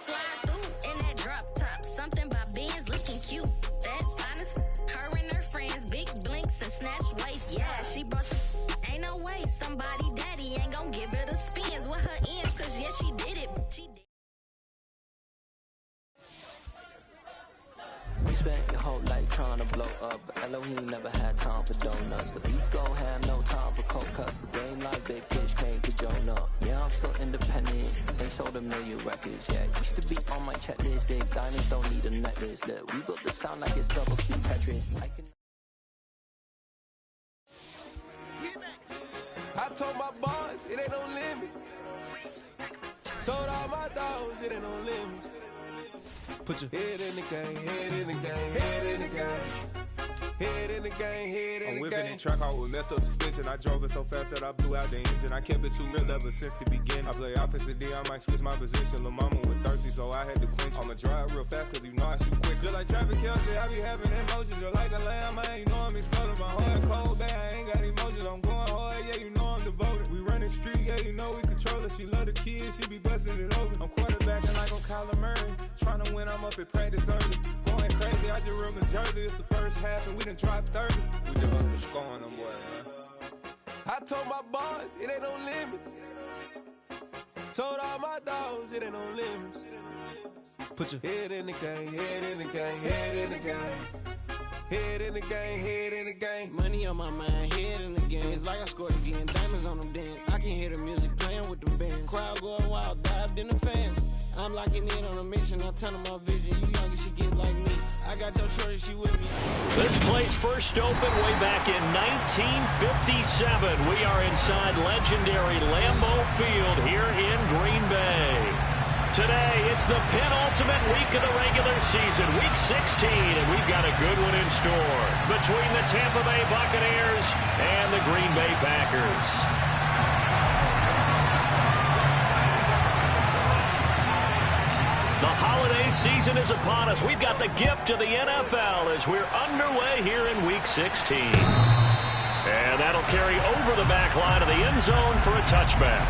slide through in that drop top. Something about Benz looking cute. That's honest. Her and her friends, big blinks and snatch waist. Yeah, she brought ain't no way somebody daddy ain't gonna give her the spins with her ends, cause yeah, she did it. She did. We spent your whole life trying to blow up, but Elohim never had time for donuts. The ego had no time for cold cuts. The game like Big Fish came to Jonah. Yeah, I'm still independent. They sold 1 million records. Yeah, used to be on my checklist. Big diamonds don't need a necklace. Look, we built the sound like it's double speed Tetris. I told my boys it ain't no limit. Told all my dogs it ain't no limit. Put your head in the game, head in the game, head in the game. Head in the game, head in the game. I'm whipping in track hard with messed up suspension. I drove it so fast that I blew out the engine. I kept it too real ever since the beginning. I play offensive D, I might switch my position. Lil' mama was thirsty, so I had to quench. I'ma drive real fast, cause you know I shoot quick. Just like traffic Kelsey, I be having emotions. Just like a lamb, man, you know I'm exploding. My heart cold, bad, I ain't got emotions. I'm going hard, yeah, you know I'm devoted. We running streets, yeah, you know we control it. She love the kids, she be busting it over. I'm quarterbacking like I'm Kyler Murray. Trying to win, I'm up at practice early. Going crazy, I just real the jersey. It's the first half and we done dropped 30. We just up to scoring them, boy, man. I told my boys it ain't no limits. Told all my dogs it ain't no limits. Put your head in the game, head in the game, head in the game. Head in the game, head in the game. Money on my mind, head in the game. It's like I scored again, diamonds on them dance. I can hear the music playing with them bands. Crowd going wild, dived in the fans. I'm locking in on a mission, I turn on my vision. You young and she get like me. I got your shorty, she with me. This place first opened way back in 1957. We are inside legendary Lambeau Field here in Green Bay. Today, it's the penultimate week of the regular season, week 16, and we've got a good one in store between the Tampa Bay Buccaneers and the Green Bay Packers. The holiday season is upon us. We've got the gift of the NFL as we're underway here in Week 16. And that'll carry over the back line of the end zone for a touchback.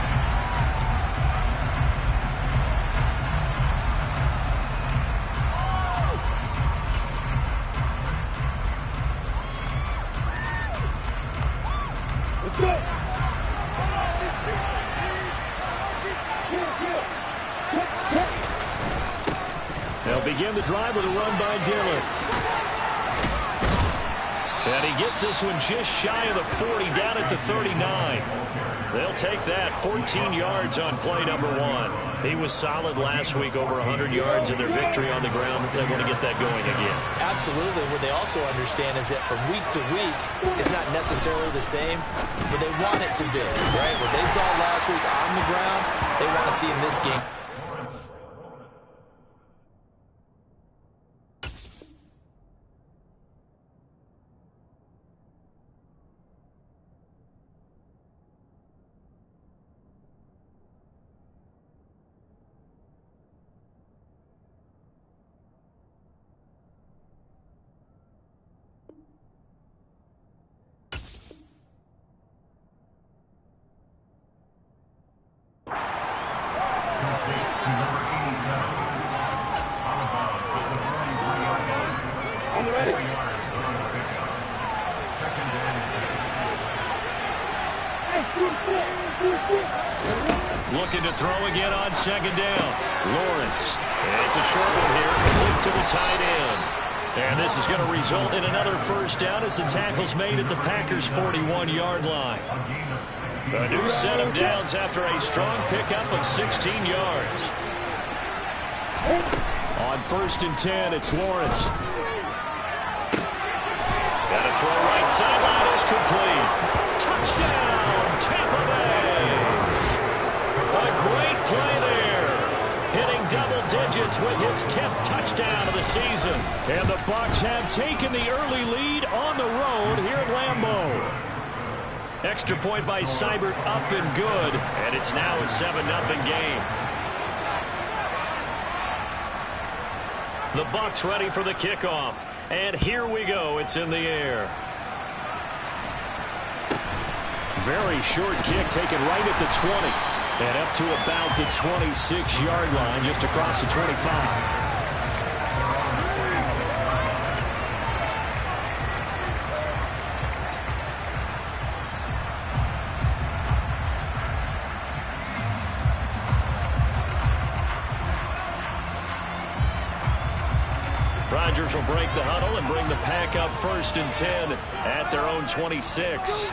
They'll begin the drive with a run by Dillon. And he gets this one just shy of the 40, down at the 39. They'll take that 14 yards on play number 1. He was solid last week, over 100 yards in their victory on the ground. They want to get that going again. Absolutely. What they also understand is that from week to week, it's not necessarily the same, but they want it to be, right? What they saw last week on the ground, they want to see in this game. Looking to throw again on second down. Lawrence. And it's a short one here. Complete to the tight end. And this is going to result in another first down as the tackle's made at the Packers' 41-yard line. A new set of downs after a strong pickup of 16 yards. On 1st and 10, it's Lawrence. And a throw right sideline is complete. Touchdown, Tampa Bay. A great play there. Hitting double digits with his 10th touchdown of the season. And the Bucs have taken the early lead on the road here at Lambeau. Extra point by Seibert up and good. And it's now a 7-0 game. The Bucs ready for the kickoff. And here we go. It's in the air. Very short kick taken right at the 20. And up to about the 26-yard line, just across the 25. Rodgers will break the huddle and bring the pack up 1st and 10 at their own 26.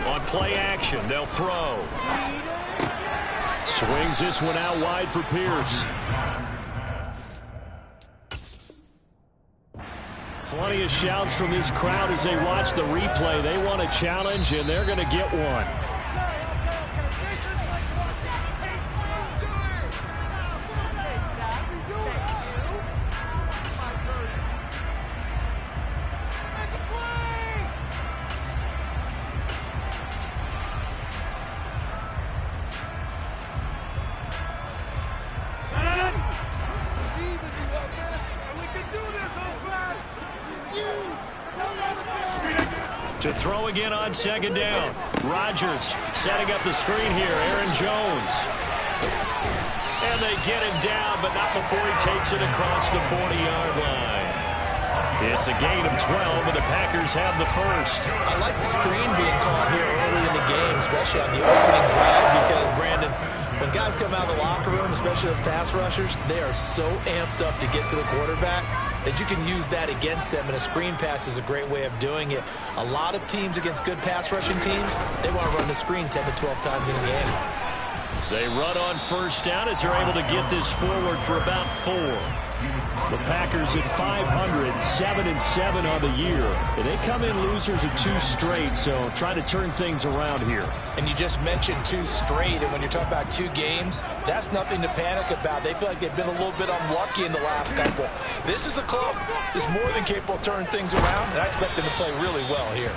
On play action, they'll throw. Swings this one out wide for Pierce. Plenty of shouts from this crowd as they watch the replay. They want a challenge, and they're going to get one. To throw again on 2nd down. Rodgers setting up the screen here. Aaron Jones. And they get him down, but not before he takes it across the 40-yard line. It's a gain of 12, and the Packers have the first. I like the screen being called here early in the game, especially on the opening drive, because, Brandon, when guys come out of the locker room, especially as pass rushers, they are so amped up to get to the quarterback that you can use that against them, and a screen pass is a great way of doing it. A lot of teams against good pass rushing teams, they want to run the screen 10 to 12 times in a game. They run on 1st down as they're able to get this forward for about 4. The Packers at 500, 7-7 on the year. And they come in losers of 2 straight, so trying to turn things around here. And you just mentioned 2 straight, and when you're talking about 2 games, that's nothing to panic about. They feel like they've been a little bit unlucky in the last couple. This is a club that's more than capable of turning things around, and I expect them to play really well here.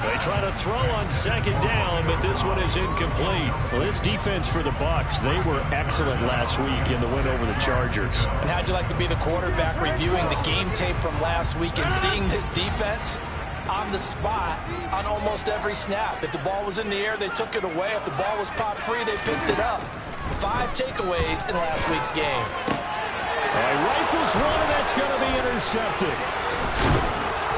They try to throw on 2nd down, but this one is incomplete. Well, this defense for the Bucs, they were excellent last week in the win over the Chargers. And how'd you like to be the quarterback reviewing the game tape from last week and seeing this defense on the spot on almost every snap? If the ball was in the air, they took it away. If the ball was popped free, they picked it up. 5 takeaways in last week's game. Rifles one, and that's going to be intercepted.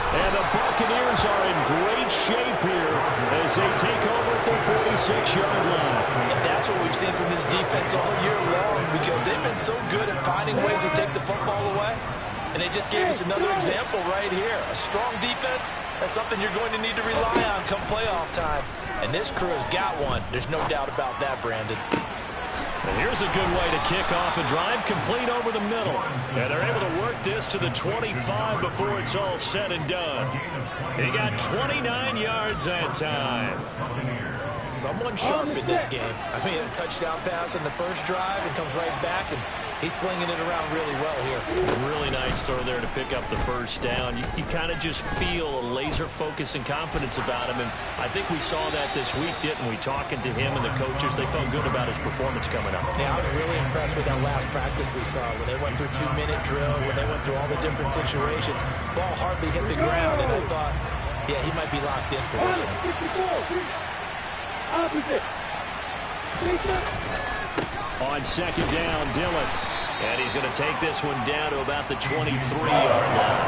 And the Buccaneers are in great shape here as they take over at their 46-yard line. And that's what we've seen from this defense all year long, because they've been so good at finding ways to take the football away. And they just gave us another example right here. A strong defense, that's something you're going to need to rely on come playoff time. And this crew has got one. There's no doubt about that, Brandon. And here's a good way to kick off a drive, complete over the middle. And they're able to work this to the 25 before it's all said and done. They got 29 yards that time. Someone sharp in this game. I mean, a touchdown pass in the first drive and comes right back, and he's flinging it around really well here. Really nice throw there to pick up the 1st down. You kind of just feel a laser focus and confidence about him, and I think we saw that this week, didn't we? Talking to him and the coaches, they felt good about his performance coming up. Yeah, I was really impressed with that last practice we saw when they went through 2-minute drill, when they went through all the different situations. Ball hardly hit the ground, and I thought, yeah, he might be locked in for this one. On 2nd down, Dillon. And he's going to take this one down to about the 23-yard line.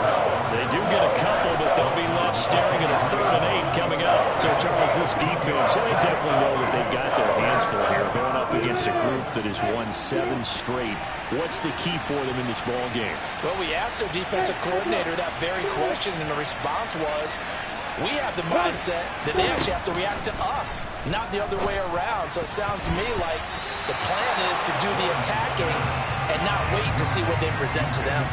They do get a couple, but they'll be left staring at a 3rd and 8 coming up. So, Charles, this defense, they definitely know that they've got their hands full here, going up against a group that has won 7 straight. What's the key for them in this ball game? Well, we asked their defensive coordinator that very question, and the response was, we have the mindset that they actually have to react to us, not the other way around. So it sounds to me like the plan is to do the attacking and not wait to see what they present to them.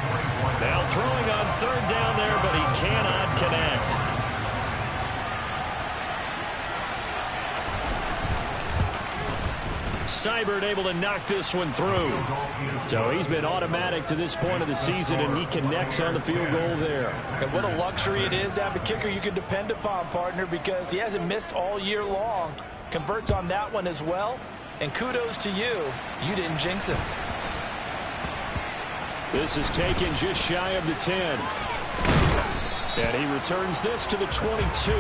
Now throwing on 3rd down there, but he cannot connect. Seibert able to knock this one through. So he's been automatic to this point of the season, and he connects on the field goal there. And what a luxury it is to have a kicker you can depend upon, partner, because he hasn't missed all year long. Converts on that one as well. And kudos to you. You didn't jinx him. This is taken just shy of the 10. And he returns this to the 22.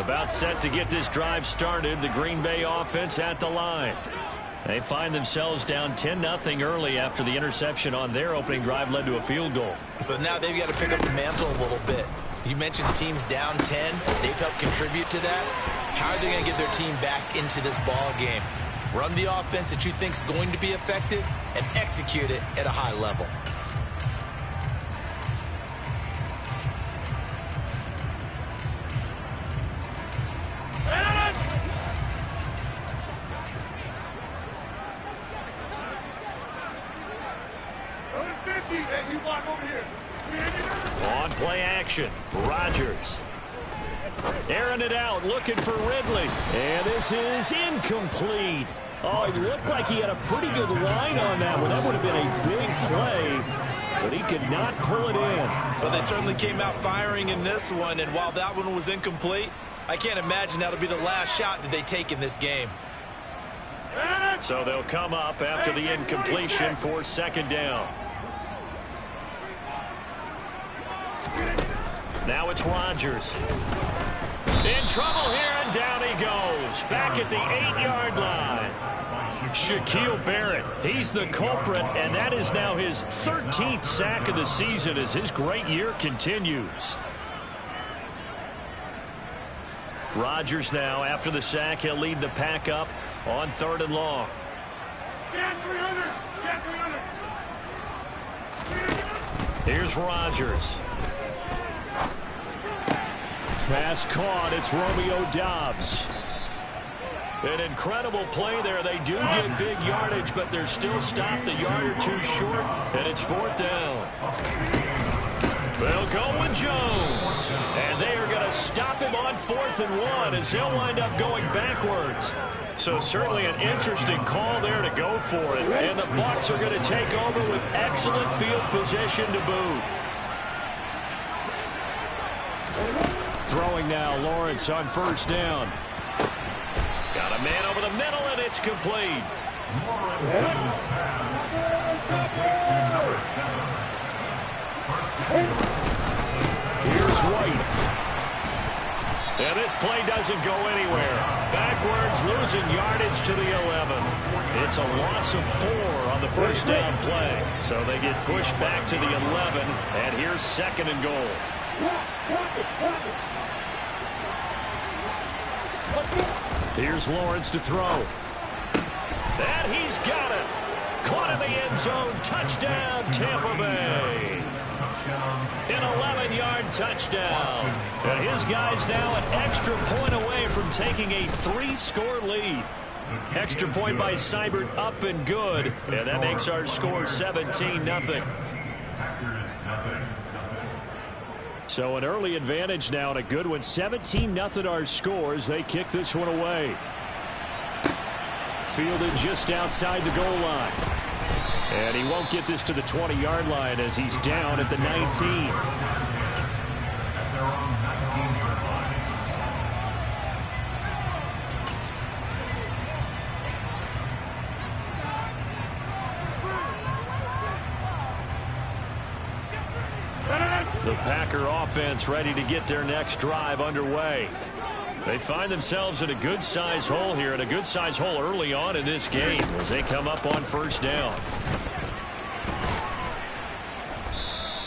About set to get this drive started. The Green Bay offense at the line. They find themselves down 10-0 early after the interception on their opening drive led to a field goal. So now they've got to pick up the mantle a little bit. You mentioned teams down 10. They've helped contribute to that. How are they going to get their team back into this ball game? Run the offense that you think is going to be effective and execute it at a high level. On play action, Rodgers. Airing it out, looking for Ridley. And this is incomplete. Oh, it looked like he had a pretty good line on that one. That would have been a big play, but he could not pull it in. Well, they certainly came out firing in this one, and while that one was incomplete, I can't imagine that'll be the last shot that they take in this game. So they'll come up after the incompletion for second down. Now it's Rodgers. In trouble here, and down he goes. Back at the 8-yard line. Shaquille Barrett, he's the culprit, and that is now his 13th sack of the season as his great year continues. Rodgers now, after the sack, he'll lead the pack up on 3rd and long. Here's Rodgers. Pass caught. It's Romeo Doubs. An incredible play there. They do get big yardage, but they're still stopped a yard or two short, and it's 4th down. They'll go with Jones, and they are going to stop him on 4th and 1 as he'll wind up going backwards. So certainly an interesting call there to go for it, and the Bucs are going to take over with excellent field position to boot. Throwing now, Lawrence on 1st down. Got a man over the middle, and it's complete. Here's White. And this play doesn't go anywhere. Backwards, losing yardage to the 11. It's a loss of 4 on the 1st down play. So they get pushed back to the 11, and here's 2nd and goal. Here's Lawrence to throw. And he's got it. Caught in the end zone. Touchdown, Tampa Bay. An 11-yard touchdown. And his guys now an extra point away from taking a 3-score lead. Extra point by Seibert up and good. And that makes our score 17-0. So an early advantage now and a good one. 17-0 our scores. They kick this one away. Fielded just outside the goal line. And he won't get this to the 20-yard line as he's down at the 19. The Packer offense ready to get their next drive underway. They find themselves in a good-sized hole here, and a good-sized hole early on in this game as they come up on 1st down.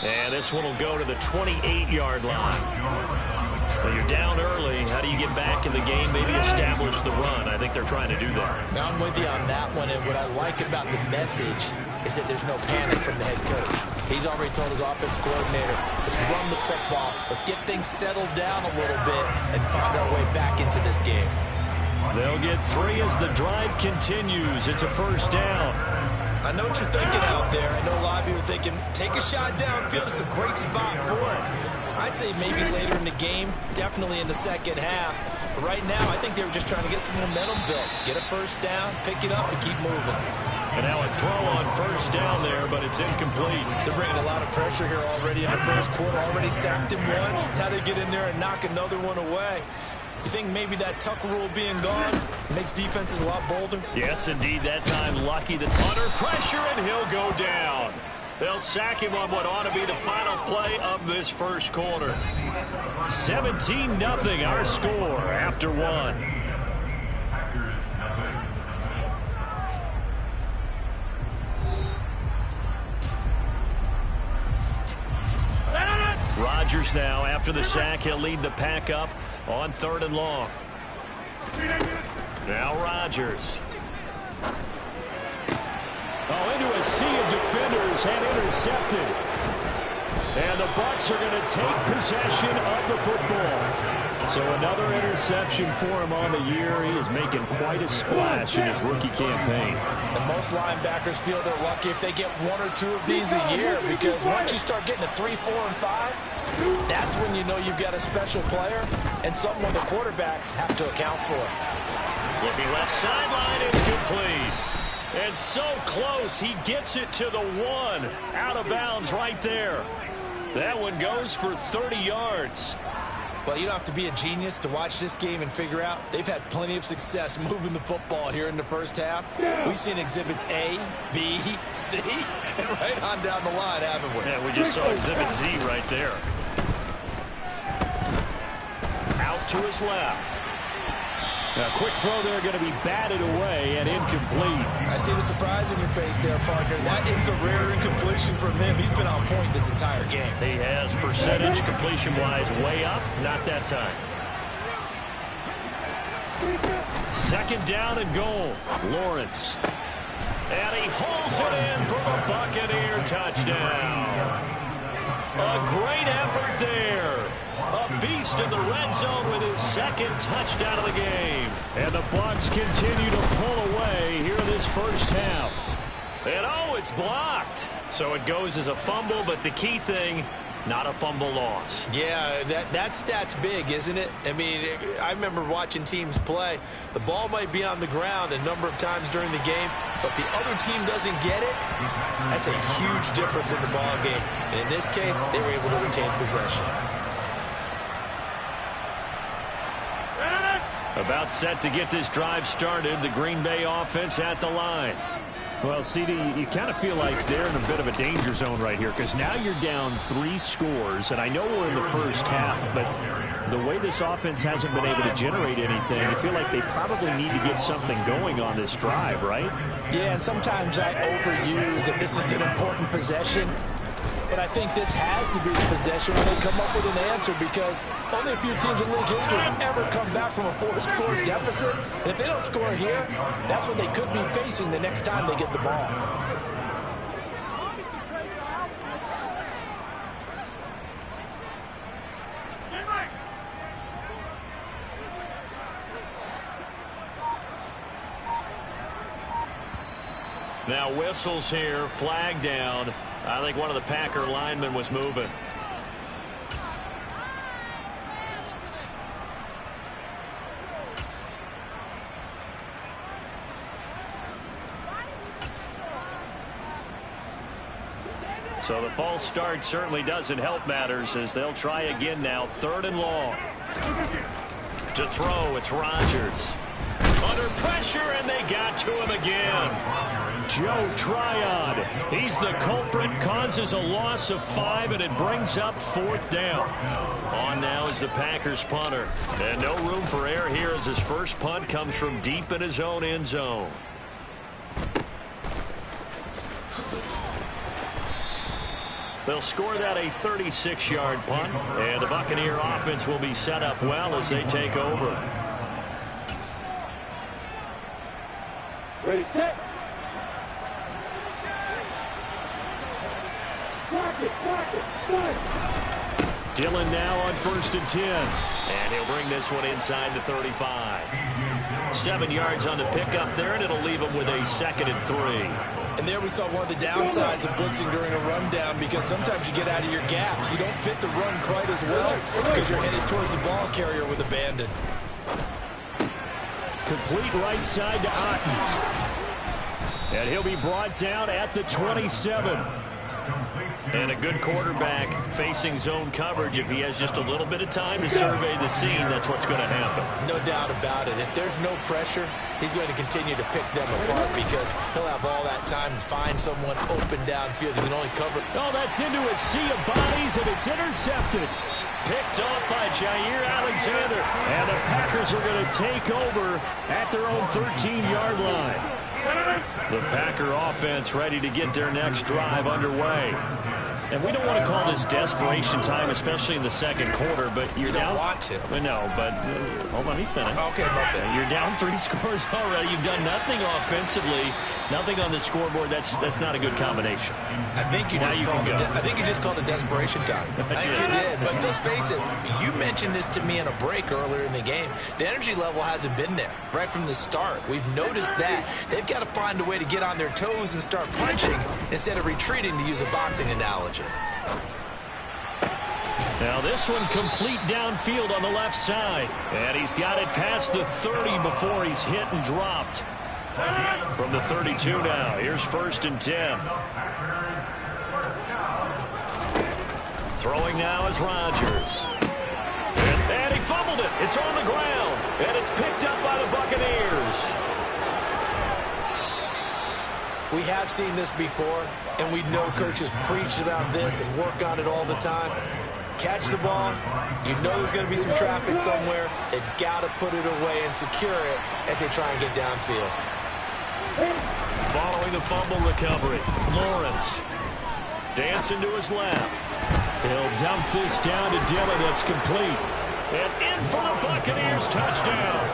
And this one will go to the 28-yard line. Well, you're down early. How do you get back in the game, maybe establish the run? I think they're trying to do that. Now I'm with you on that one, and what I like about the message is that there's no panic from the head coach. He's already told his offense coordinator, let's run the football. Let's get things settled down a little bit and find our way back into this game. They'll get 3 as the drive continues. It's a 1st down. I know what you're thinking out there. I know a lot of you are thinking, take a shot downfield. It's a great spot for it. I'd say maybe later in the game, definitely in the second half. But right now, I think they were just trying to get some momentum built. Get a 1st down, pick it up, and keep moving. And now a throw on 1st down there, but it's incomplete. They're bringing a lot of pressure here already in the 1st quarter. Already sacked him once. Now they get in there and knock another one away. You think maybe that Tucker rule being gone makes defenses a lot bolder? Yes, indeed. That time lucky that under pressure, and he'll go down. They'll sack him on what ought to be the final play of this first quarter. 17-0 our score after one. Rodgers now, after the sack, he'll lead the pack up on 3rd and long. Now Rodgers. Into a sea of defenders and intercepted. And the Bucs are going to take possession of the football. So another interception for him on the year. He is making quite a splash in his rookie campaign. And most linebackers feel they're lucky if they get 1 or 2 of these a year, because once you start getting to 3, 4, and 5, that's when you know you've got a special player and someone the quarterbacks have to account for. Looking left sideline, it's complete. And so close, he gets it to the 1. Out of bounds right there. That one goes for 30 yards. Well, you don't have to be a genius to watch this game and figure out they've had plenty of success moving the football here in the first half. We've seen exhibits A, B, C, and right on down the line, haven't we? Yeah, we just saw exhibit Z right there. Out to his left. A quick throw there, going to be batted away and incomplete. I see the surprise in your face there, partner. That is a rare incompletion from him. He's been on point this entire game. He has percentage completion-wise way up. Not that time. 2nd down and goal. Lawrence. And he holds it in for the Buccaneer touchdown. A great effort there. A beast in the red zone with his 2nd touchdown of the game. And the Bucs continue to pull away here in this first half. And oh, it's blocked. So it goes as a fumble, but the key thing, not a fumble loss. Yeah, that stat's big, isn't it? I mean, I remember watching teams play. The ball might be on the ground a number of times during the game, but the other team doesn't get it. That's a huge difference in the ball game. And in this case, they were able to retain possession. About set to get this drive started, the Green Bay offense at the line. Well, CD, you kind of feel like they're in a bit of a danger zone right here, because now you're down 3 scores, and I know we're in the first half, but the way this offense hasn't been able to generate anything, you feel like they probably need to get something going on this drive, right? Yeah, and sometimes I overuse that this is an important possession. But I think this has to be the possession when they come up with an answer, because only a few teams in league history have ever come back from a 4-score deficit. And if they don't score here, that's what they could be facing the next time they get the ball. Now whistles here, flag down. I think one of the Packer linemen was moving. So the false start certainly doesn't help matters, as they'll try again now. 3rd and long. To throw, it's Rodgers. Under pressure, and they got to him again. Joe Tryon. He's the culprit, causes a loss of 5, and it brings up 4th down. On now is the Packers punter. And no room for error here as his first punt comes from deep in his own end zone. They'll score that a 36-yard punt, and the Buccaneer offense will be set up well as they take over. Ready, set. Dillon now on 1st and 10. And he'll bring this one inside the 35. 7 yards on the pickup there, and it'll leave him with a 2nd and 3. And there we saw one of the downsides of blitzing during a rundown, because sometimes you get out of your gaps. You don't fit the run quite as well because you're headed towards the ball carrier with abandon. Complete right side to Otten. And he'll be brought down at the 27. And a good quarterback facing zone coverage, if he has just a little bit of time to survey the scene, that's what's going to happen. No doubt about it. If there's no pressure, he's going to continue to pick them apart because he'll have all that time to find someone open downfield. He can only cover. Oh, that's into a sea of bodies, and it's intercepted. Picked off by Jair Alexander. And the Packers are going to take over at their own 13-yard line. The Packer offense ready to get their next drive underway. And we don't want to call this desperation time, especially in the second quarter, but you're down. You don't want to. No, but hold on, let me finish. Okay, okay. You're down 3 scores already. You've done nothing offensively, nothing on the scoreboard. That's not a good combination. I think you just called it desperation time. I think you did. But let's face it, you mentioned this to me in a break earlier in the game. The energy level hasn't been there right from the start. We've noticed that. They've got to find a way to get on their toes and start punching instead of retreating, to use a boxing analogy. Now this one complete downfield on the left side. And he's got it past the 30 before he's hit and dropped. From the 32 now. Here's 1st and 10. Throwing now is Rodgers. And he fumbled it. It's on the ground. And it's picked up by the Buccaneers. We have seen this before, and we know coaches preach about this and work on it all the time. Catch the ball. You know there's going to be some traffic somewhere. They've got to put it away and secure it as they try and get downfield. Following the fumble recovery, Lawrence dancing to his left. He'll dump this down to Dillon. That's complete. And in for the Buccaneers touchdown.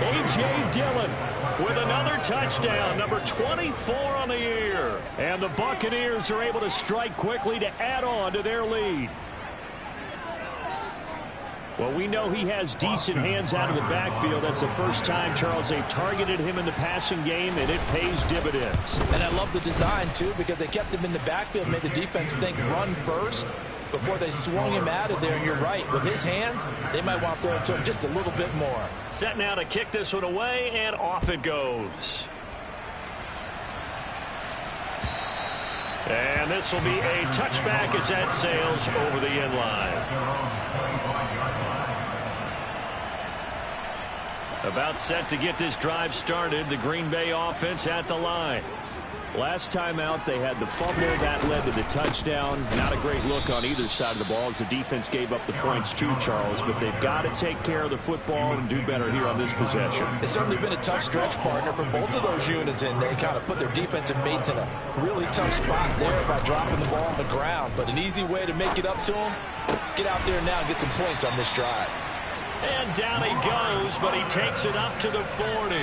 A.J. Dillon with another touchdown, number 24 on the year. And the Buccaneers are able to strike quickly to add on to their lead. Well, we know he has decent hands out of the backfield. That's the first time, Charles, they've targeted him in the passing game, and it pays dividends. And I love the design, too, because they kept him in the backfield, made the defense think run first before they swung him out of there. And you're right, with his hands, they might want to throw it to him just a little bit more. Set now to kick this one away, and off it goes. And this will be a touchback as that sails over the end line. About set to get this drive started, the Green Bay offense at the line. Last time out, they had the fumble. That led to the touchdown. Not a great look on either side of the ball as the defense gave up the points too, Charles. But they've got to take care of the football and do better here on this possession. It's certainly been a tough stretch, partner, for both of those units in there. Kind of put their defensive mates in a really tough spot there by dropping the ball on the ground. But an easy way to make it up to them, get out there now and get some points on this drive. And down he goes, but he takes it up to the 40.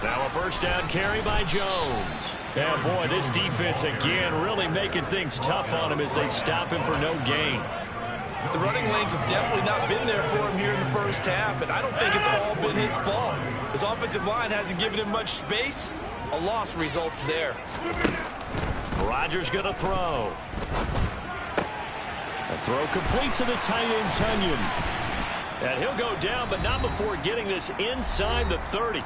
Now a first down carry by Jones. And boy, this defense again really making things tough on him as they stop him for no gain. The running lanes have definitely not been there for him here in the first half, and I don't think it's all been his fault. His offensive line hasn't given him much space. A loss results there. Rodgers going to throw. A throw complete to the tight end, Tunyon. And he'll go down, but not before getting this inside the 30.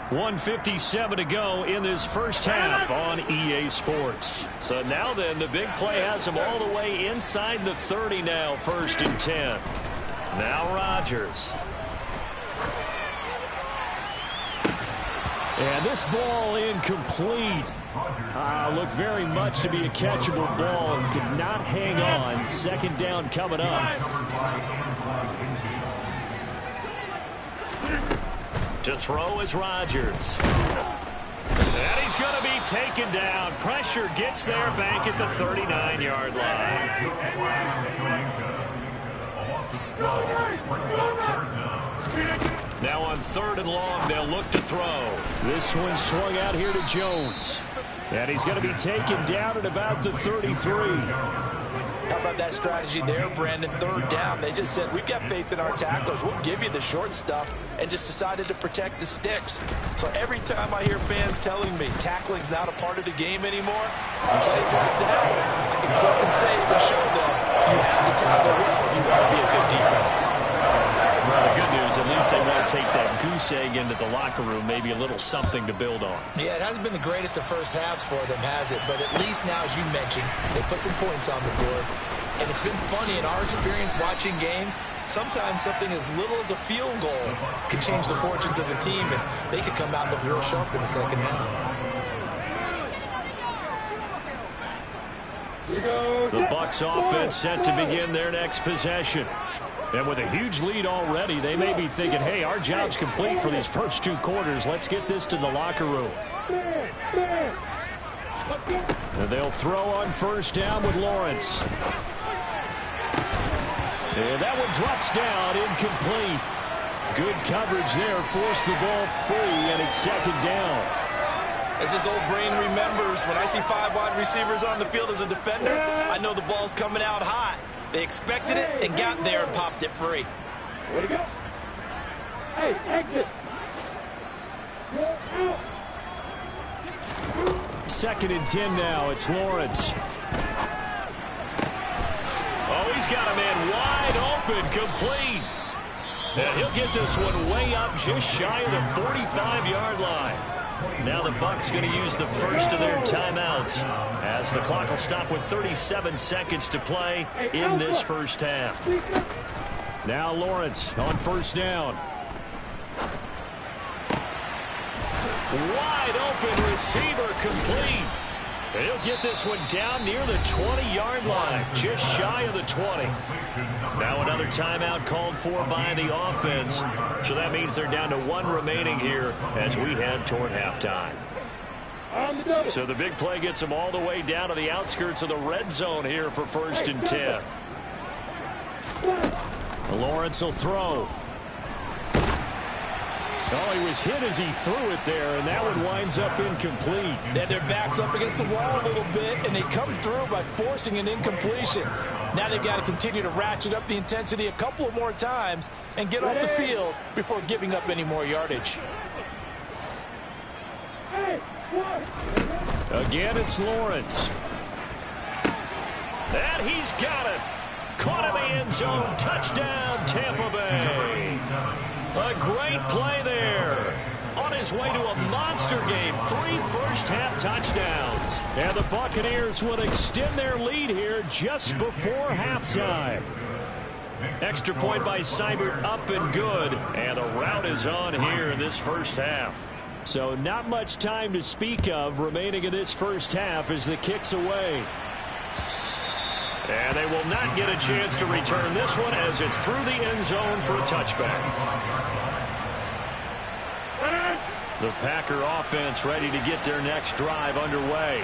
1:57 to go in this first half on EA Sports. So now then, the big play has him all the way inside the 30 now, 1st and 10. Now Rodgers. And this ball incomplete. Looked very much to be a catchable ball and could not hang on. 2nd down coming up. To throw is Rodgers. And he's going to be taken down. Pressure gets there back at the 39-yard line. Now on 3rd and long, they'll look to throw. This one swung out here to Jones. And he's going to be taken down at about the 33. How about that strategy there, Brandon? 3rd down. They just said, we've got faith in our tacklers. We'll give you the short stuff, and just decided to protect the sticks. So every time I hear fans telling me tackling's not a part of the game anymore, in plays like that, I can click and save and show them you have to tackle well if you want to be a good defense. Well, the good news, at least they won't take saying into the locker room, maybe a little something to build on. Yeah, it hasn't been the greatest of first halves for them, has it? But at least now, as you mentioned, they put some points on the board. And it's been funny in our experience watching games. Sometimes something as little as a field goal can change the fortunes of the team, and they could come out and look real sharp in the second half. The Bucs offense set to begin their next possession. And with a huge lead already, they may be thinking, hey, our job's complete for these first 2 quarters. Let's get this to the locker room. And they'll throw on first down with Lawrence. And that one drops down, incomplete. Good coverage there, forced the ball free, and it's second down. As this old brain remembers, when I see 5 wide receivers on the field as a defender, I know the ball's coming out hot. They expected it and got there and popped it free. Way to go. Hey, exit. Second and 10 now. It's Lawrence. Oh, he's got a man wide open, complete. And he'll get this one way up just shy of the 45-yard line. Now the Bucs going to use the first of their timeouts as the clock will stop with 37 seconds to play in this first half. Now Lawrence on first down. Wide open receiver, complete. He'll get this one down near the 20-yard line, just shy of the 20. Now another timeout called for by the offense. So that means they're down to 1 remaining here as we head toward halftime. So the big play gets them all the way down to the outskirts of the red zone here for first and 10. Lawrence will throw. Oh, he was hit as he threw it there, and that one winds up incomplete. They had their backs up against the wall a little bit, and they come through by forcing an incompletion. Now they've got to continue to ratchet up the intensity a couple of more times and get off the field before giving up any more yardage. Again, it's Lawrence. And he's got it. Caught in the end zone. Touchdown, Tampa Bay. A great play there. On his way to a monster game. 3 first-half touchdowns. And the Buccaneers will extend their lead here just before halftime. Extra point by Seibert, up and good. And the route is on here in this first half. So not much time to speak of remaining in this first half as the kick's away. And they will not get a chance to return this one as it's through the end zone for a touchback. The Packer offense ready to get their next drive underway.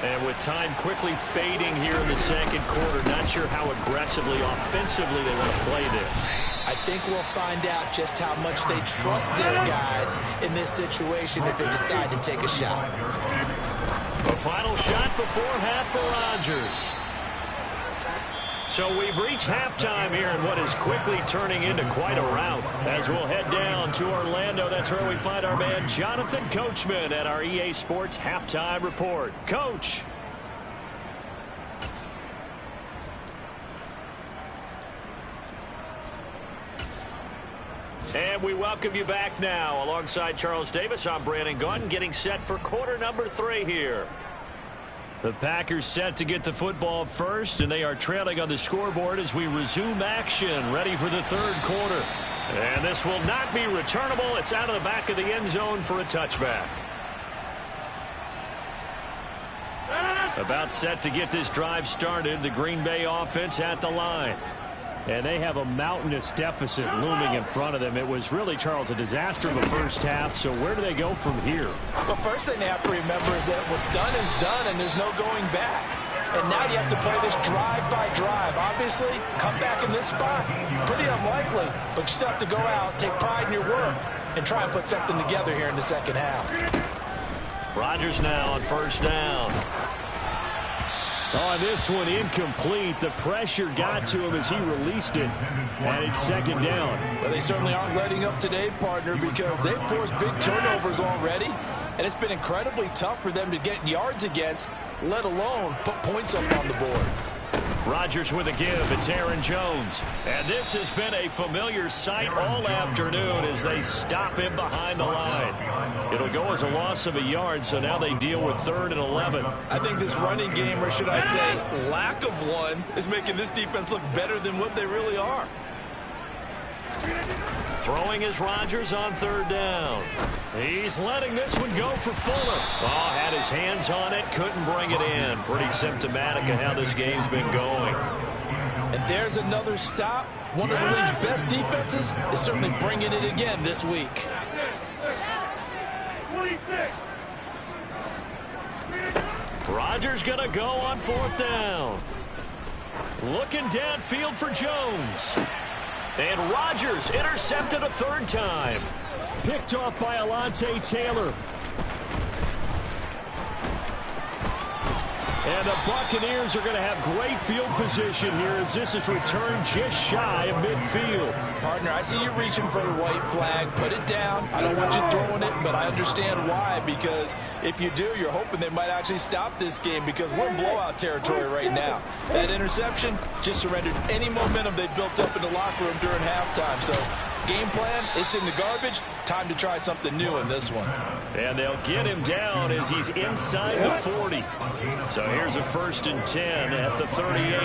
And with time quickly fading here in the second quarter, not sure how aggressively, offensively they want to play this. I think we'll find out just how much they trust their guys in this situation if they decide to take a shot. A final shot before half for Rodgers. So we've reached halftime here in what is quickly turning into quite a rout. As we'll head down to Orlando, that's where we find our man Jonathan Coachman at our EA Sports Halftime Report. Coach. And we welcome you back now. Alongside Charles Davis, I'm Brandon Gaudin, getting set for quarter number 3 here. The Packers set to get the football first, and they are trailing on the scoreboard as we resume action, ready for the third quarter. And this will not be returnable. It's out of the back of the end zone for a touchback. About set to get this drive started, the Green Bay offense at the line. And they have a mountainous deficit looming in front of them. It was really, Charles, a disaster of a first half. So where do they go from here? Well, first thing they have to remember is that what's done is done, and there's no going back. And now you have to play this drive by drive. Obviously, come back in this spot, pretty unlikely. But you still have to go out, take pride in your work, and try and put something together here in the second half. Rodgers now on first down. Oh, this one incomplete. The pressure got to him as he released it. And it's second down. Well, they certainly aren't letting up today, partner, because they've forced big turnovers already. And it's been incredibly tough for them to get yards against, let alone put points up on the board. Rodgers with a give. It's Aaron Jones. And this has been a familiar sight all afternoon as they stop him behind the line. It'll go as a loss of a yard, so now they deal with 3rd and 11. I think this running game, or should I say lack of one, is making this defense look better than what they really are. Throwing is Rodgers on 3rd down. He's letting this one go for Fuller. Oh, had his hands on it, couldn't bring it in. Pretty symptomatic of how this game's been going. And there's another stop. One of the league's best defenses is certainly bringing it again this week. Rodgers going to go on 4th down. Looking downfield for Jones. And Rodgers intercepted a 3rd time. Picked off by Alontae Taylor. And the Buccaneers are going to have great field position here as this is returned just shy of midfield. Partner, I see you reaching for the white flag. Put it down. I don't want you throwing it, but I understand why, because if you do, you're hoping they might actually stop this game because we're in blowout territory right now. That interception just surrendered any momentum they built up in the locker room during halftime. So game plan, it's in the garbage. Time to try something new in this one. And they'll get him down as he's inside the 40. So here's a 1st and 10 at the 38.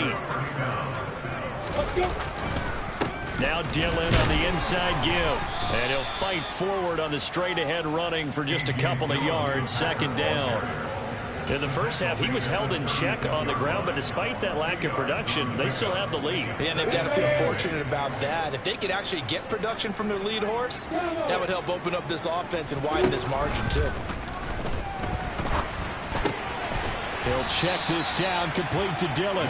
Now Dillon on the inside give. And he'll fight forward on the straight-ahead running for just a couple of yards. 2nd down. In the first half, he was held in check on the ground, but despite that lack of production, they still have the lead. Yeah, and they've got to feel fortunate about that. If they could actually get production from their lead horse, that would help open up this offense and widen this margin, too. He'll check this down, complete to Dillon.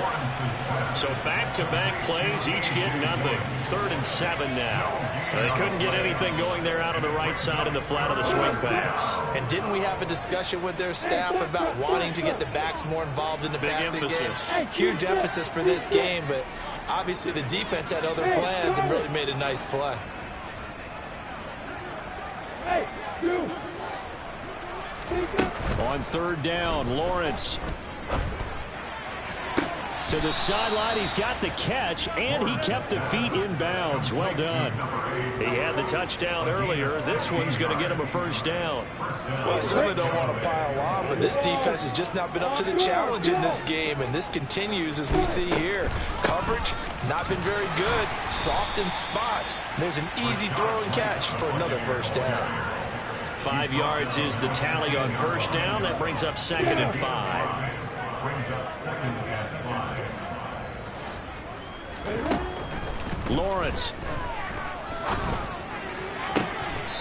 So back-to-back plays, each get nothing. 3rd and 7 now. They couldn't get anything going there out on the right side of the flat of the swing pass. And didn't we have a discussion with their staff about wanting to get the backs more involved in the passing game? Huge emphasis for this game, but obviously the defense had other plans and really made a nice play. On 3rd down, Lawrence. To the sideline, he's got the catch, and he kept the feet in bounds. Well done. He had the touchdown earlier. This one's going to get him a 1st down. Well, I certainly don't want to pile on, but this defense has just not been up to the challenge in this game, and this continues as we see here. Coverage, not been very good. Soft in spots. There's an easy throw and catch for another 1st down. 5 yards is the tally on 1st down. That brings up 2nd and 5. Lawrence.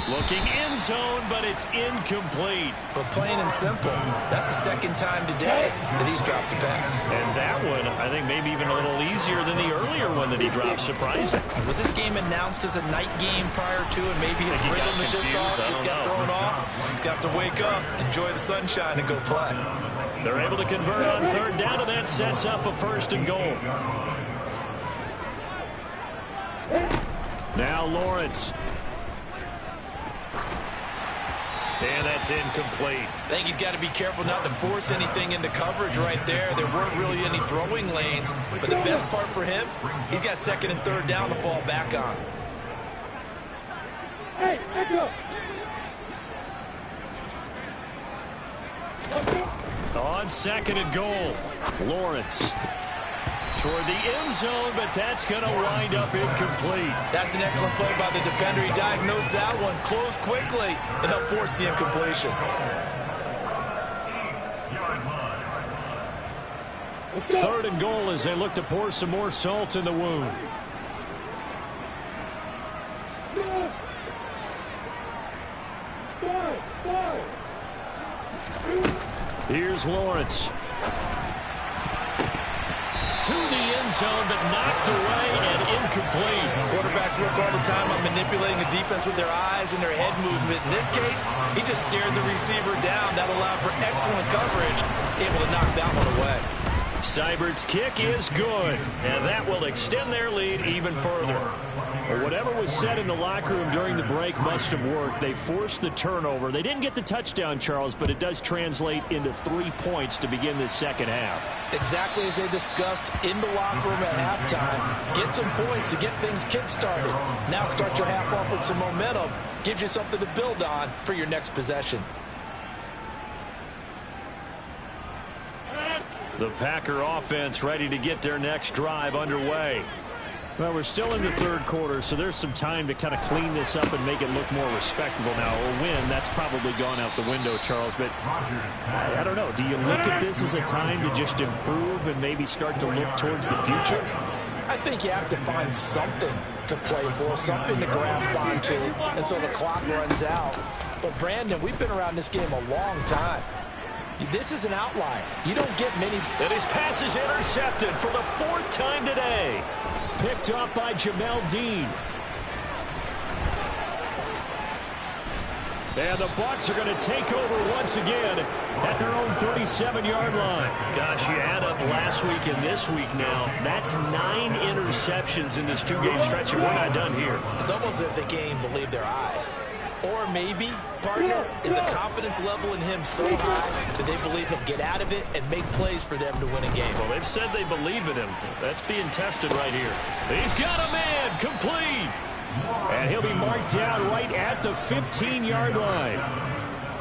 Looking end zone, but it's incomplete. But plain and simple, that's the 2nd time today that he's dropped a pass. And that one, I think maybe even a little easier than the earlier one that he dropped. Surprising. Was this game announced as a night game prior to, and maybe his rhythm is just off? He's got thrown off. He's got to wake up, enjoy the sunshine, and go play. They're able to convert on 3rd down, and that sets up a 1st and goal. Now Lawrence. And that's incomplete. I think he's got to be careful not to force anything into coverage right there. There weren't really any throwing lanes, but the best part for him, he's got 2nd and 3rd down to fall back on. Hey, echo. On 2nd and goal, Lawrence toward the end zone, but that's going to wind up incomplete. That's an excellent play by the defender. He diagnosed that one, closed quickly, and helped force the incompletion. 3rd and goal as they look to pour some more salt in the wound. Here's Lawrence. To the end zone, but knocked away and incomplete. Quarterbacks work all the time on manipulating a defense with their eyes and their head movement. In this case, he just stared the receiver down. That allowed for excellent coverage, able to knock that one away. Seibert's kick is good, and that will extend their lead even further. Well, whatever was said in the locker room during the break must have worked. They forced the turnover. They didn't get the touchdown, Charles, but it does translate into 3 points to begin this second half. Exactly as they discussed in the locker room at halftime. Get some points to get things kick-started. Now start your half off with some momentum. Gives you something to build on for your next possession. The Packer offense ready to get their next drive underway. Well, we're still in the third quarter, so there's some time to kind of clean this up and make it look more respectable now. A win, that's probably gone out the window, Charles. But I don't know. Do you look at this as a time to just improve and maybe start to look towards the future? I think you have to find something to play for, something to grasp onto until the clock runs out. But, Brandon, we've been around this game a long time. This is an outlier. You don't get many. And his pass is intercepted for the 4th time today. Picked off by Gm1. And the Bucs are going to take over once again at their own 37-yard line. Gosh, you add up last week and this week now. That's 9 interceptions in this 2-game stretch, and we're not done here. It's almost as if they can't even believe their eyes. Or maybe, partner, is the confidence level in him so high that they believe he'll get out of it and make plays for them to win a game. Well, they've said they believe in him. That's being tested right here. He's got a man, complete. And he'll be marked down right at the 15-yard line.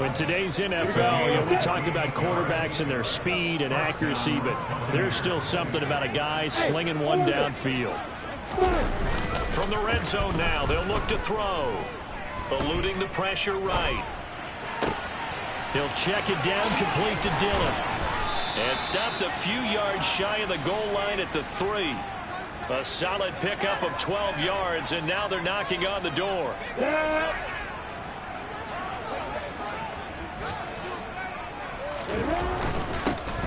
In today's NFL, we talk about quarterbacks and their speed and accuracy, but there's still something about a guy slinging one downfield. From the red zone now, they'll look to throw. Eluding the pressure right. He'll check it down, complete to Dillon. And stopped a few yards shy of the goal line at the 3. A solid pickup of 12 yards, and now they're knocking on the door.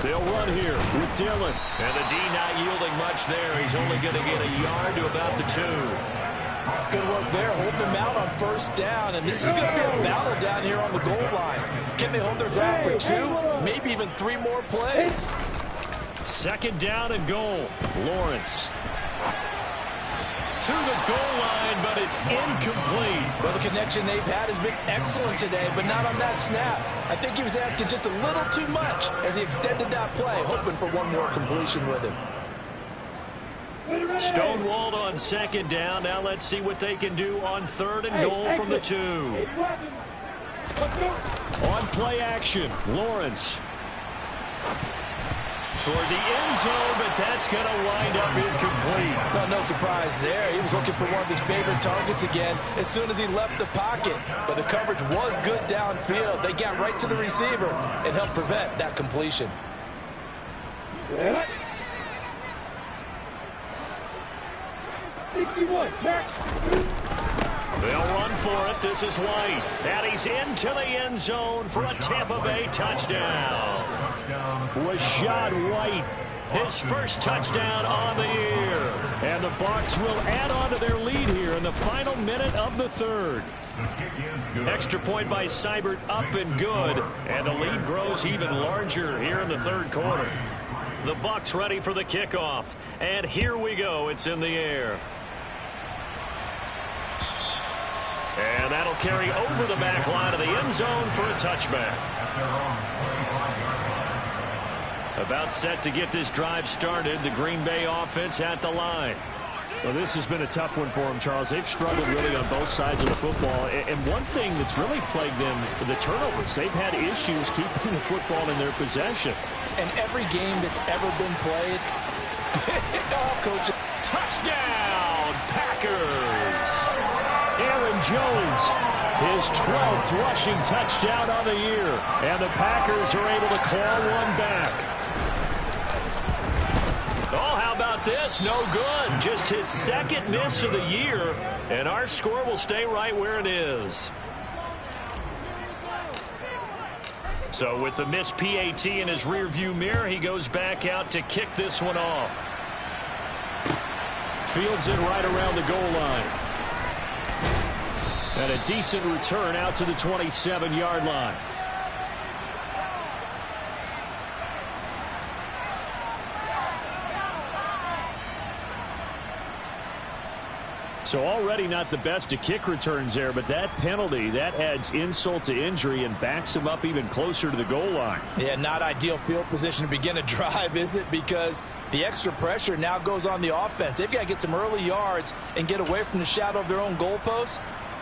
They'll run here with Dillon. And the D not yielding much there. He's only going to get a yard to about the 2. Good work there, holding them out on first down, and this is going to be a battle down here on the goal line. Can they hold their ground for 2, maybe even 3 more plays? 2nd down and goal. Lawrence to the goal line, but it's incomplete. Well, the connection they've had has been excellent today, but not on that snap. I think he was asking just a little too much as he extended that play, hoping for one more completion with him. Stonewalled on 2nd down. Now let's see what they can do on 3rd and goal from the 2. On play action, Lawrence. Toward the end zone, but that's going to wind up incomplete. Well, no surprise there. He was looking for one of his favorite targets again as soon as he left the pocket. But the coverage was good downfield. They got right to the receiver and helped prevent that completion. They'll run for it. This is White. And he's into the end zone for a Tampa Bay touchdown. Rashad White, his first touchdown on the year. And the Bucs will add on to their lead here in the final minute of the 3rd. Extra point by Seibert, up and good. And the lead grows even larger here in the 3rd quarter. The Bucs ready for the kickoff. And here we go. It's in the air. And that'll carry over the back line of the end zone for a touchback. About set to get this drive started. The Green Bay offense at the line. Well, this has been a tough one for them, Charles. They've struggled really on both sides of the football. And one thing that's really plagued them, the turnovers. They've had issues keeping the football in their possession. And every game that's ever been played, Coach. Touchdown, Packers! Aaron Jones, his 12th rushing touchdown on the year. And the Packers are able to claw one back. Oh, how about this? No good. Just his 2nd miss of the year. And our score will stay right where it is. So with the missed PAT in his rearview mirror, he goes back out to kick this one off. Fields it right around the goal line. And a decent return out to the 27-yard line. So already not the best of kick returns there, but that penalty, that adds insult to injury and backs him up even closer to the goal line. Yeah, not ideal field position to begin a drive, is it? Because the extra pressure now goes on the offense. They've got to get some early yards and get away from the shadow of their own goalposts.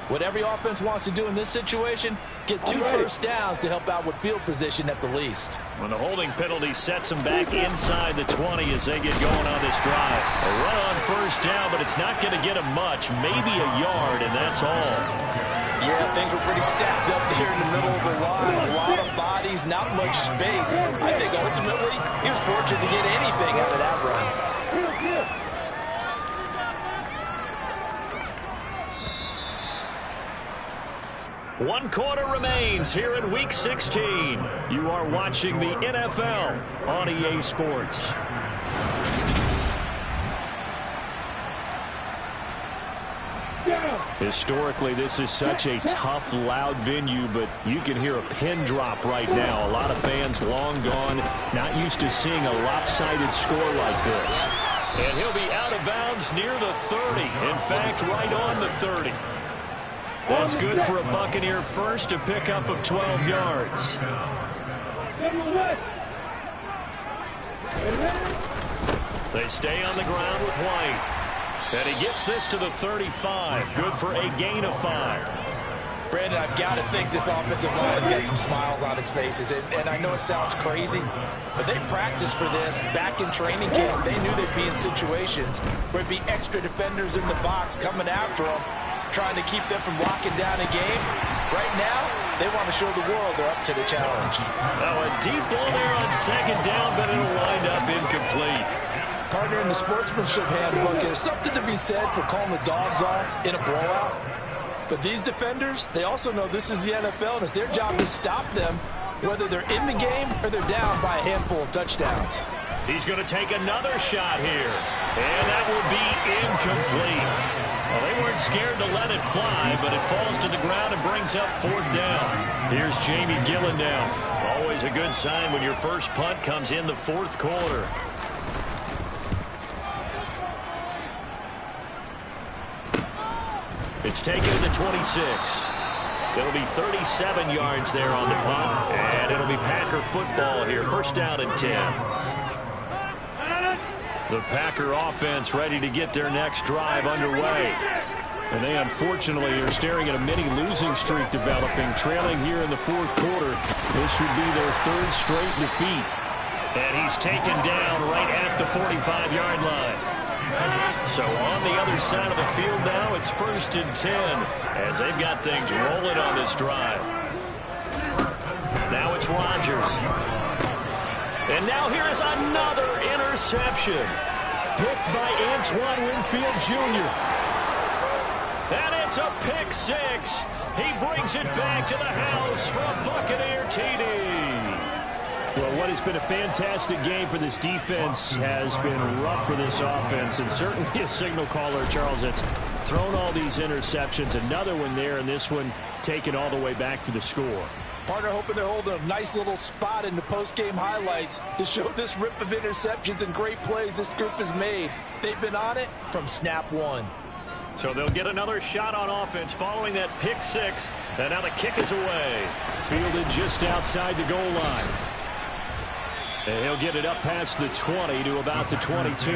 What every offense wants to do in this situation, get 2 first downs to help out with field position at the least. When the holding penalty sets them back inside the 20 as they get going on this drive. A run on first down, but it's not going to get them much, maybe a yard, and that's all. Yeah, things were pretty stacked up there in the middle of the line. A lot of bodies, not much space. I think ultimately he was fortunate to get anything out of that run. One quarter remains here in Week 16. You are watching the NFL on EA Sports. Historically, this is such a tough, loud venue, but you can hear a pin drop right now. A lot of fans long gone, not used to seeing a lopsided score like this. And he'll be out of bounds near the 30. In fact, right on the 30. That's good for a Buccaneer first, a pickup of 12 yards. They stay on the ground with White. And he gets this to the 35. Good for a gain of 5. Brandon, I've got to think this offensive line has got some smiles on its faces. And I know it sounds crazy, but they practiced for this back in training camp. They knew they'd be in situations where it'd be extra defenders in the box coming after them, trying to keep them from locking down a game. Right now, they want to show the world they're up to the challenge. Now a deep ball there on second down, but it'll wind up incomplete. Partner, in the sportsmanship handbook, there's something to be said for calling the dogs off in a blowout. But these defenders, they also know this is the NFL, and it's their job to stop them, whether they're in the game or they're down by a handful of touchdowns. He's going to take another shot here, and that will be incomplete. Well, they weren't scared to let it fly, but it falls to the ground and brings up 4th down. Here's Jamie Gillen now. Always a good sign when your first punt comes in the 4th quarter. It's taken to the 26. It'll be 37 yards there on the punt, and it'll be Packer football here. First down and 10. The Packer offense ready to get their next drive underway. And they unfortunately are staring at a mini losing streak developing, trailing here in the 4th quarter. This would be their 3rd straight defeat. And he's taken down right at the 45-yard line. So on the other side of the field now, it's 1st and 10 as they've got things rolling on this drive. Now it's Rodgers. And now here is another interception. Picked by Antoine Winfield Jr. And it's a pick 6. He brings it back to the house for a Buccaneer TD. Well, what has been a fantastic game for this defense has been rough for this offense. And certainly a signal caller, Charles, that's thrown all these interceptions. Another one there, and this one taken all the way back for the score. Partner hoping they're holding a nice little spot in the post-game highlights to show this rip of interceptions and great plays this group has made. They've been on it from snap 1. So they'll get another shot on offense following that pick 6. And now the kick is away. Fielded just outside the goal line. And he'll get it up past the 20 to about the 22.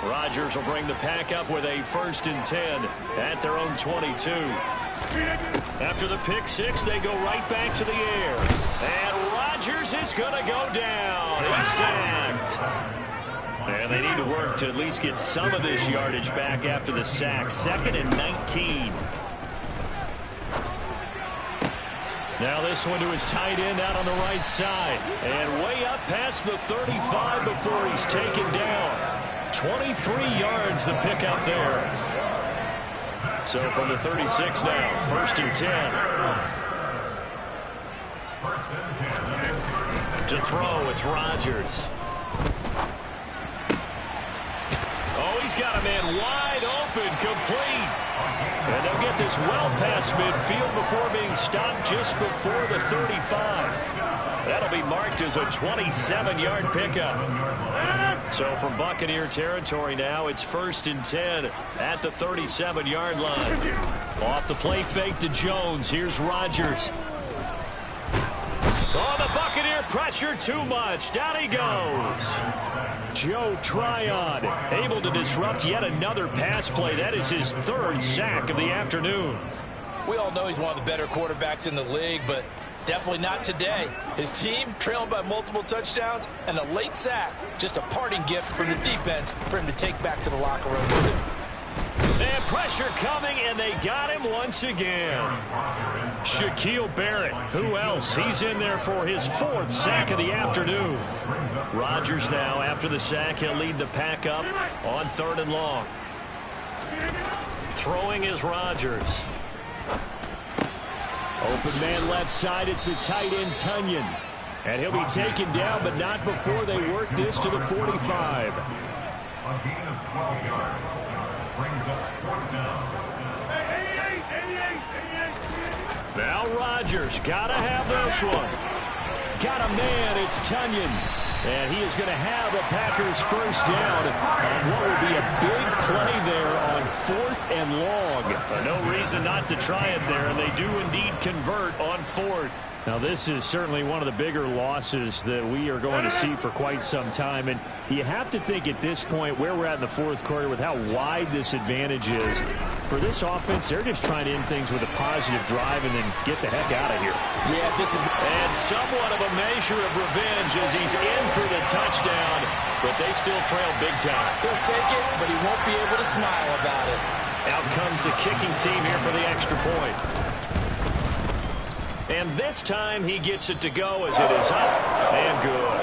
Rodgers will bring the pack up with a 1st and 10 at their own 22. After the pick 6, they go right back to the air. And Rodgers is going to go down. He's sacked. And they need to work to at least get some of this yardage back after the sack. 2nd and 19. Now this one to his tight end out on the right side. And way up past the 35 before he's taken down. 23 yards the pickup there. So from the 36 now, 1st and 10. To throw, it's Rodgers. Oh, he's got a man wide open, complete. And they'll get this well past midfield before being stopped just before the 35. That'll be marked as a 27-yard pickup. So from Buccaneer territory now, it's 1st and 10 at the 37-yard line. Off the play fake to Jones. Here's Rodgers. Oh, the Buccaneer pressure too much. Down he goes. Joe Tryon able to disrupt yet another pass play. That is his 3rd sack of the afternoon. We all know he's one of the better quarterbacks in the league, but definitely not today. His team trailing by multiple touchdowns and a late sack. Just a parting gift from the defense for him to take back to the locker room with him. And pressure coming, and they got him once again. Shaquille Barrett, who else? He's in there for his 4th sack of the afternoon. Rodgers now, after the sack, he'll lead the pack up on 3rd and long. Throwing is Rodgers. Open man left side, it's the tight end Tunyon. And he'll be taken down, but not before they work this to the 45. Now Rodgers, gotta have this one. Got a man, it's Tunyon. And he is going to have a Packers 1st down on what will be a big play there on 4th and long. No reason not to try it there, and they do indeed convert on 4th. Now, this is certainly one of the bigger losses that we are going to see for quite some time. And you have to think at this point where we're at in the 4th quarter with how wide this advantage is. For this offense, they're just trying to end things with a positive drive and then get the heck out of here. Yeah, this is... And somewhat of a measure of revenge as he's in for the touchdown, but they still trail big time. He'll take it, but he won't be able to smile about it. Out comes the kicking team here for the extra point. And this time he gets it to go as it is up and good.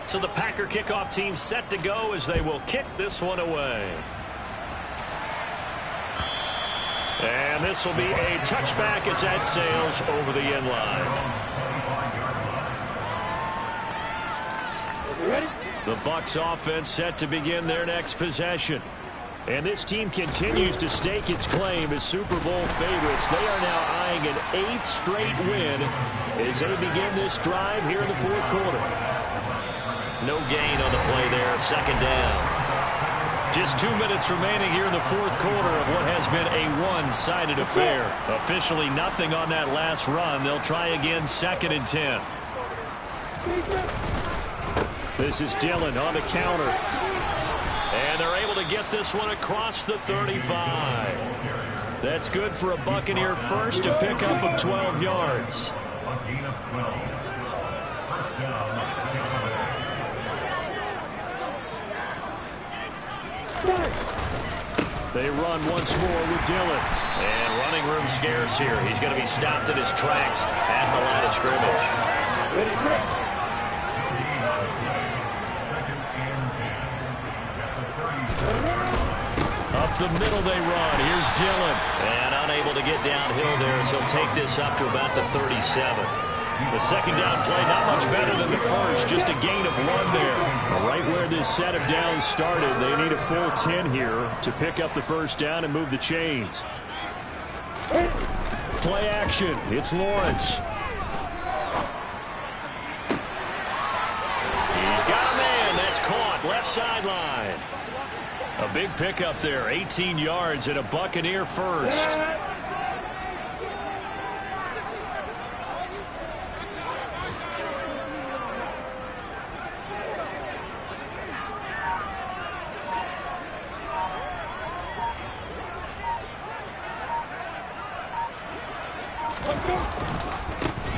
So the Packer kickoff team set to go as they will kick this one away. And this will be a touchback as that sails over the end line. The Bucs offense set to begin their next possession. And this team continues to stake its claim as Super Bowl favorites. They are now eyeing an 8th straight win as they begin this drive here in the 4th quarter. No gain on the play there, 2nd down. Just 2 minutes remaining here in the 4th quarter of what has been a one-sided affair. Officially nothing on that last run. They'll try again, 2nd and 10. This is Dillon on the counter. And they're able to get this one across the 35. That's good for a Buccaneer 1st, to pick up of 12 yards. They run once more with Dillon. And running room scarce here. He's going to be stopped in his tracks at the line of scrimmage. Up the middle they run. Here's Dillon. And unable to get downhill there, so he'll take this up to about the 37. The 2nd down play, not much better than the 1st. Just a gain of 1 there. Right where this set of downs started, they need a full 10 here to pick up the 1st down and move the chains. Play action. It's Lawrence. He's got a man. That's caught. Left sideline. A big pickup there, 18 yards and a Buccaneer 1st.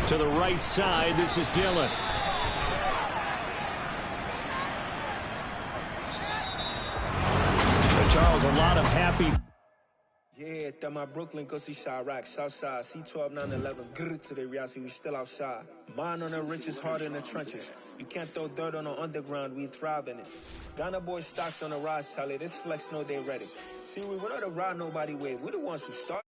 To the right side, this is Dillon. Charles, a lot of happy. Yeah, that my Brooklyn go see Chirac, Southside, C12, 911, grrr to the reality, we still outside. Mine on the richest, heart in the trenches. You can't throw dirt on the underground, we thrive in it. Ghana boys stocks on the rise, Charlie, this flex know they ready. See, we went on to ride nobody wave, we the ones who start.